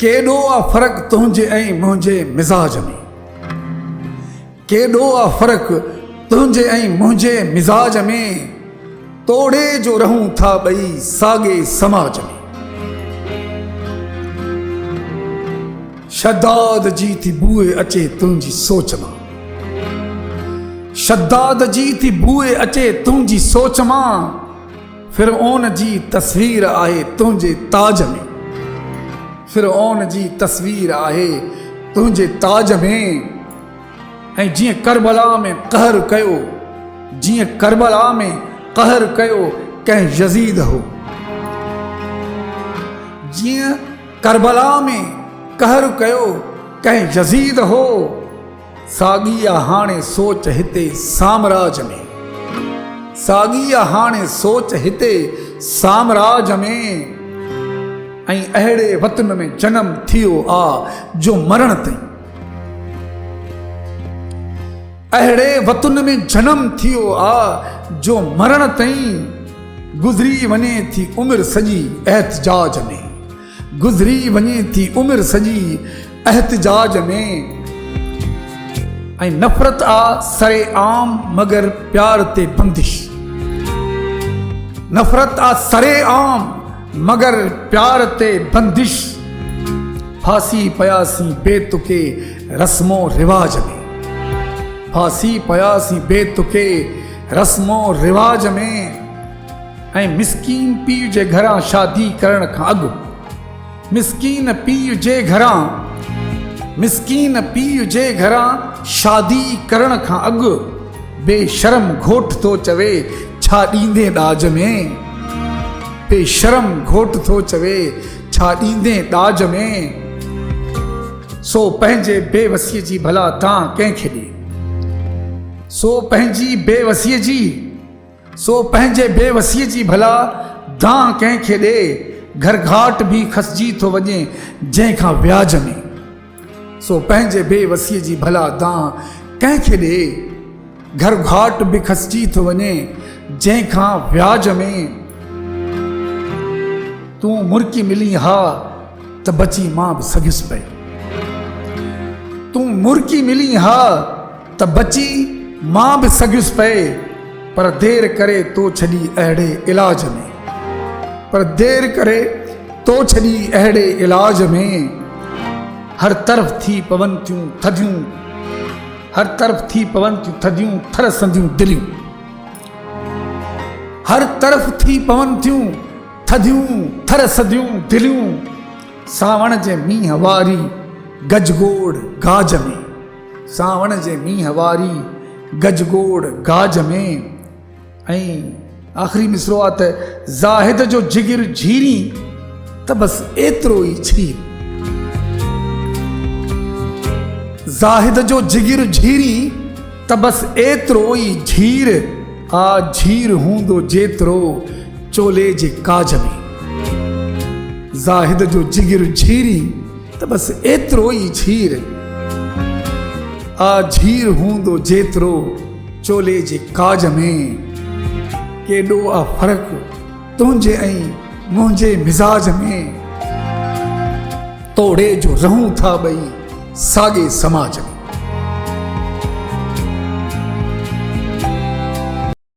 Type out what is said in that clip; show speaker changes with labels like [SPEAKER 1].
[SPEAKER 1] केॾो आहे फ़र्क़ु तुंहिंजे ऐं मुंहिंजे मिज़ाज में, केॾो आहे फ़र्क़ु तुंहिंजे ऐं मुंहिंजे मिज़ाज में, तोड़े जो रहूं था ॿई साॻे समाज में। शद्दाद जी थी बूए अचे तुंहिंजी सोच मां, शद्दाद जी थी बूए अचे तुंहिंजी सोच मां, फ़िरऔन जी तस्वीर आहे तुंहिंजे ताज में, फ़िरऔन जी तस्वीर आहे तुंहिंजे ताज में। ऐं जीअं करबला में कहर कयो, जीअं करबला में कहर कयो कंहिं यज़ीद हो, जीअं करबला में कहर कयो कंहिं यज़ीद हो, साॻी आहे हाणे सोच हिते साम्राज में, साॻी आहे हाणे सोच हिते साम्राज में। ऐं अहिड़े वतन में जनम थियो आ जो मरण ताईं, अहिड़े वतन में जनम थियो आ जो मरण ताईं, गुज़री वञे थी उमिरि सॼी एहतिजाज में, गुज़री वञे थी उमिरि सॼी एहतिजाज में। ऐं नफ़रत आ सरे आम मगर प्यार ते बंदिश, नफ़रत आ सरे आम मगर प्यार ते बंदिश। फांसी पयासी बेतुके रस्मो रिवाज में, फांसी पयासी बेतुके रस्मो रिवाज में। ऐं मिसकीन पीउ जे घरां शादी करण खां अॻु, मिसकीन पीउ जे घरां, मिसकीन पीउ जे घरां शादी करण खां अॻु, बेशरम घोट थो चवे छा ॾींदे ॾाज में, बेशरम घोट थो चवे छा ॾींदे ॾाज में। सो पंहिंजे बेवसीअ जी भला तव्हां कंहिंखे ॾे, सो पंहिंजी बेवसीअ जी, सो पंहिंजे बेवसीअ जी भला तव्हां कंहिंखे ॾे। घर घाट बि खसिजी थो वञे जंहिंखां व्याज में, सो पंहिंजे बेवसीअ जी भला तव्हां कंहिंखे ॾे। घर घाट बि खसिजी थो वञे जंहिंखां व्याज में। तूं मुर्की मिली हा त बची मां बि सघियुसि पई, तूं मुर्की मिली हा त बची मां बि सघियुसि पए। पर देर करे तो छॾी अहिड़े इलाज में, पर देर करे तो छॾी अहिड़े इलाज में। हर तरफ़ थी पवन थियूं थधियूं, हर तरफ़ थी पवन थियूं थधियूं थरसंदियूं दिलियूं, हर तरफ़ थी पवन थियूं थधियूं थरसंदियूं दिलियूं। सावण जे मींहं वारी गजगोड़ गाज में, सावण जे मींहं वारी गजगोड़ गाज में। ऐं आख़िरी मिसरो आहे त ज़ाहिद जो जिगर झीरी त बसि एतिरो ई छीर, ज़ाहिद जो जिगर झीरी त बसि एतिरो ई झीर। आ झीर हूंदो जेतिरो चोले जे काज में, ज़ाहिद जो जिगर झीरी त बसि एतिरो ई झीर। आ झीर हूंदो जेतिरो चोले जे काज में। केॾो आहे फ़र्क़ु तुंहिंजे ऐं मुंहिंजे मिज़ाज में, तोड़े जो रहूं था ॿई साॻे समाज में।